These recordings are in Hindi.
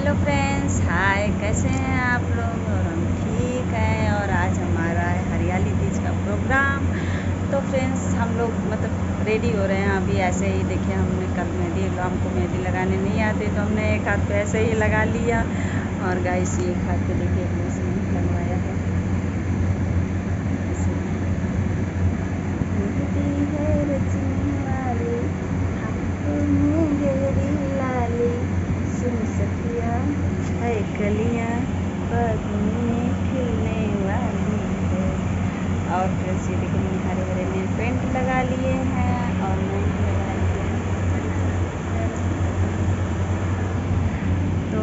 हेलो फ्रेंड्स, हाय। कैसे हैं आप लोग? और हम ठीक हैं। और आज हमारा है हरियाली तीज का प्रोग्राम। तो फ्रेंड्स, हम लोग मतलब रेडी हो रहे हैं अभी। ऐसे ही देखिए, हमने कल मेहंदी, हमको मेहंदी लगाने नहीं आती तो हमने एक हाथ पे ऐसे ही लगा लिया। और गाइस, एक हाथ पे देखिए अपने इसमें लगवाया है ऐसे। मेहंदी है रचने वाली, हाथों में गहरी लाली, सुन सखिया है कलियाँ बागों में खिलने वाली है। और फिर से देखिए, मैंने हरे हरे नेल पेंट लगा लिए हैं और मेहंदी लगा लिए हैं। तो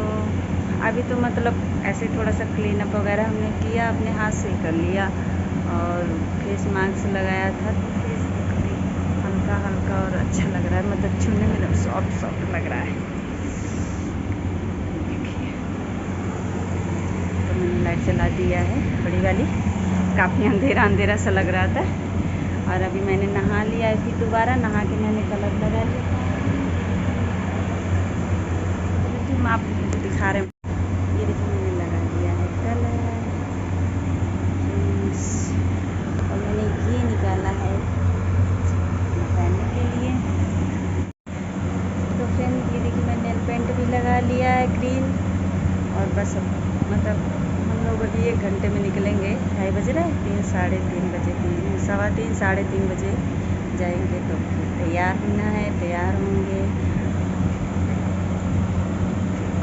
अभी तो मतलब ऐसे थोड़ा सा क्लीन अप वगैरह हमने किया, अपने हाथ से ही कर लिया। और फेस मास्क लगाया था तो फेस काफ़ी हल्का हल्का और अच्छा लग रहा है, मतलब छूने में एकदम सॉफ्ट सॉफ्ट लग रहा है। तो मैंने लाइट जला दिया है बड़ी वाली, काफ़ी अंधेरा अंधेरा सा लग रहा था। और अभी मैंने नहा लिया है, फिर दोबारा नहा के मैंने कलर लगा लिया। तो आप दिखा रहे हैं, ये देखिए मैंने लगा दिया है कलर। और मैंने ये निकाला है पहनने के लिए। तो फ्रेंड, ये देखिए मैंने नेल पेंट भी लगा लिया है ग्रीन। और बस अब मतलब हम लोग अभी 1 घंटे में निकलेंगे। 2:30 बज रहे हैं, 3 साढ़े 3 बजे, 3 सवा 3 साढ़े 3 बजे जाएंगे। तो फिर तैयार होना है, तैयार होंगे।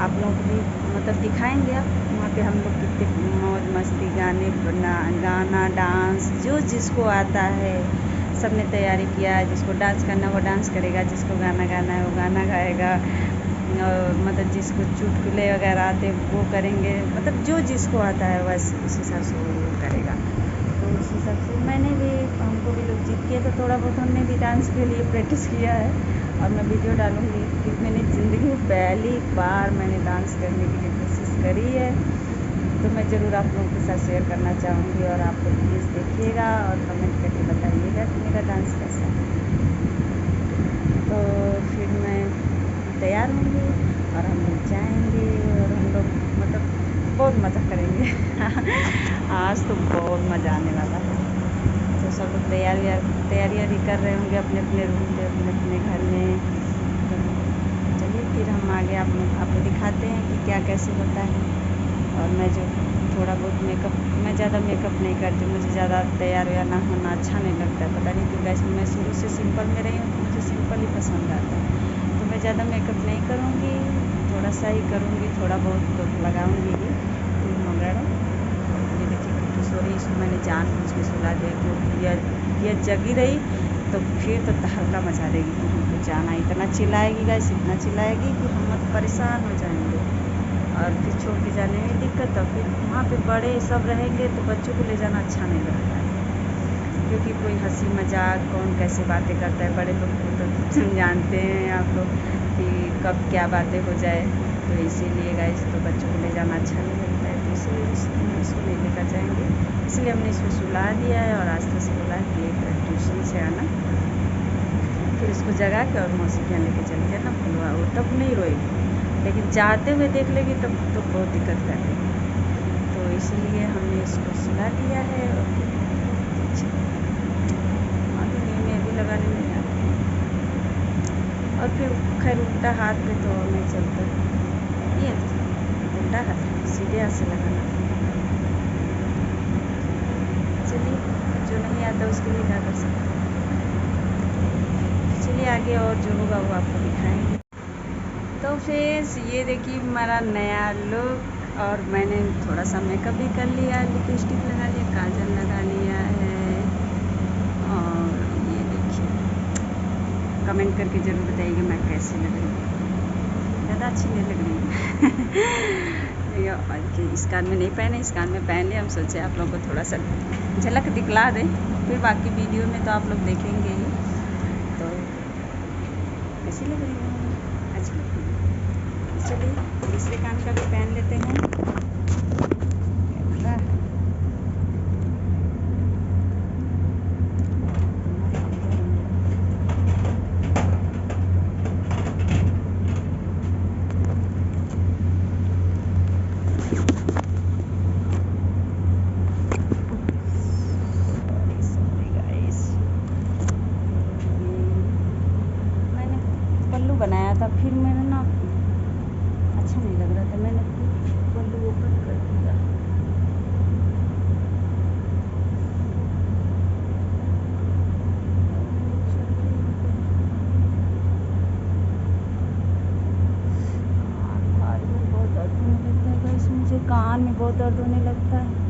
आप लोगों को भी मतलब दिखाएंगे आप वहाँ पे हम लोग कितने मौज मस्ती, गाना डांस जो जिसको आता है सब ने तैयारी किया है। जिसको डांस करना है वो डांस करेगा, जिसको गाना गाना है वो गाना गाएगा। और मतलब जिसको चुटकुले वगैरह आते वो करेंगे, मतलब जो जिसको आता है बस उस हिसाब से वो करेगा। तो उस हिसाब से मैंने भी, हमको भी लोग जीत किए तो थोड़ा बहुत हमने भी डांस के लिए प्रैक्टिस किया है। और मैं वीडियो डालूँगी कि मैंने ज़िंदगी में पहली बार मैंने डांस करने की कोशिश करी है। तो मैं ज़रूर आप लोगों के साथ शेयर करना चाहूँगी। और आप लोग प्लीज़ देखिएगा और कमेंट करके बताइएगा कि मेरा डांस कैसा है। तो फिर मैं तैयार होंगी और हम लोग जाएंगे। और हम लोग मतलब बहुत मज़ा करेंगे। आज तो बहुत मज़ा आने वाला है। तो सब लोग तैयारियाँ भी कर रहे होंगे अपने अपने रूम पे, अपने अपने घर में। तो चलिए फिर हम आगे आपको दिखाते हैं कि क्या कैसे होता है। और मैं जो थोड़ा बहुत मेकअप, मैं ज़्यादा मेकअप नहीं करती, मुझे ज़्यादा तैयार व्यार ना होना अच्छा नहीं लगता है। पता नहीं क्यों गाइस, मैं शुरू से सिंपल में रही हूँ तो मुझे सिंपल ही पसंद आता है। तो मैं ज़्यादा मेकअप नहीं करूँगी, थोड़ा सा ही करूँगी, थोड़ा बहुत तो लगाऊँगी ही क्रीम वगैरह। ये देखिए किट्टू सो रही, इसको मैंने जानबूझ के सुला दिया क्योंकि यह जगी रही तो फिर तो हल्का मचा देगी कि हमको जाना। इतना चिल्लाएगी गाइस, इतना चिल्लाएगी कि हम मत परेशान हो जाएंगे। और फिर छोड़ के जाने में दिक्कत, और फिर वहाँ पे बड़े सब रहेंगे तो बच्चों को ले जाना अच्छा नहीं लगता है। क्योंकि कोई हंसी मजाक कौन कैसे बातें करता है, बड़े लोग को तो जानते हैं आप लोग कि कब क्या बातें हो जाए। तो इसीलिए गाइस, तो बच्चों को ले जाना अच्छा नहीं लगता है, तो इसीलिए इसको नहीं लेकर जाएंगे। इसलिए हमने इसको सुला दिया है और आस्ते से बोला कि ट्यूशन से आना, फिर इसको जगा के और मौसी के यहाँ लेके चले जाना, खुलवा वो तब नहीं रोएगी। लेकिन जाते हुए देख लेगी तब तो बहुत दिक्कत कर देगी। तो इसलिए हमने इसको सुला दिया है। और हाँ, तो ये भी लगाने नहीं आती। और फिर खैर उल्टा हाथ पे तो नहीं चलता, ये उल्टा हाथ सीधे हाथ से लगाना। चलिए, जो नहीं आता उसके लिए क्या कर सकते। चलिए आगे और जो होगा वो आपको दिखाएंगे। तो फ्रेंड्स, ये देखिए हमारा नया लुक। और मैंने थोड़ा सा मेकअप भी कर लिया, लिपस्टिक लगा लिया, काजल लगा लिया है। और ये देखिए, कमेंट करके ज़रूर बताइएगा मैं कैसी लग रही हूँ। ज़्यादा अच्छी नहीं लग रही हूँ। इस कान में नहीं पहने, इस कान में पहन लिया। हम सोचे आप लोगों को थोड़ा सा झलक दिखला दें, फिर बाकी वीडियो में तो आप लोग देखेंगे ही। तो कैसी लग रही हूँ? अच्छी लग रही है। चलिए दूसरे कान का भी पहन लेते हैं। कैमरा कान में बहुत दर्द होने लगता है।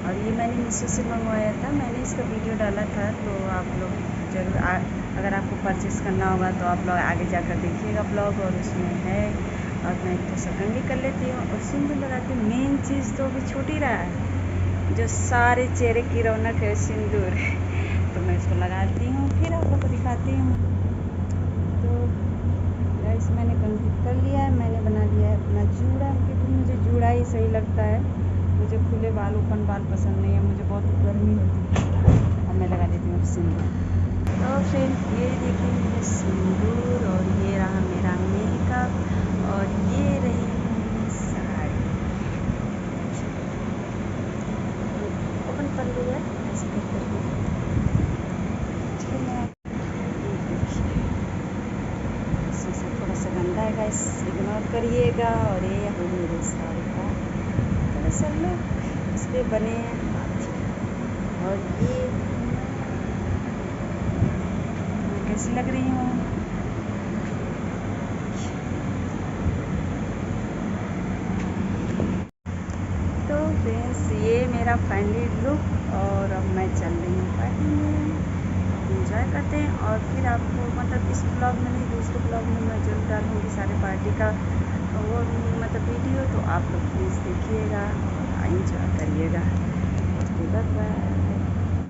और ये मैंने मीशो से मंगवाया था, मैंने इसका वीडियो डाला था, तो आप लोग जरूर अगर आपको परचेस करना होगा तो आप लोग आगे जाकर देखिएगा ब्लॉग, और उसमें है। और मैं तो सकंडी कर लेती हूँ और सिंदूर लगाती हूँ। मेन चीज़ तो अभी छूट ही रहा है, जो सारे चेहरे की रौनक है सिंदूर तो मैं इसको लगाती हूँ, फिर आप लोग को दिखाती हूँ। तो गाइस मैंने कंप्लीट कर लिया है, मैंने बना लिया है अपना जूड़ा, क्योंकि मुझे जूड़ा ही सही लगता है। मुझे खुले बाल ओपन बाल पसंद नहीं है, मुझे बहुत गर्मी होती है। अब मैं लगा लेती हूँ सिंदूर। तो फ्रेंड्स ये देखिए मेरे सिंदूर, और ये रहा मेरा मेकअप, और ये रही मेरी साड़ी। ओपन कर लिया ऐसे करके, इसमें से थोड़ा सा गंदा है गाइस, इग्नोर करिएगा। और ये है मेरी साड़ी का थोड़ा सा लुक, इस पर बने हाथी। और ये मैं कैसी लग रही हूँ। तो फ्रेंड्स ये मेरा फाइनली लुक, और अब मैं चल रही हूँ पार्टी में। एंजॉय करते हैं, और फिर आपको मतलब इस ब्लॉग में नहीं, दूसरे ब्लॉग में मैं जरूर डालूँगी सारे पार्टी का वो मतलब वीडियो, तो आप लोग प्लीज़ देखिएगा और एंजॉय करिएगा। Okay bye bye.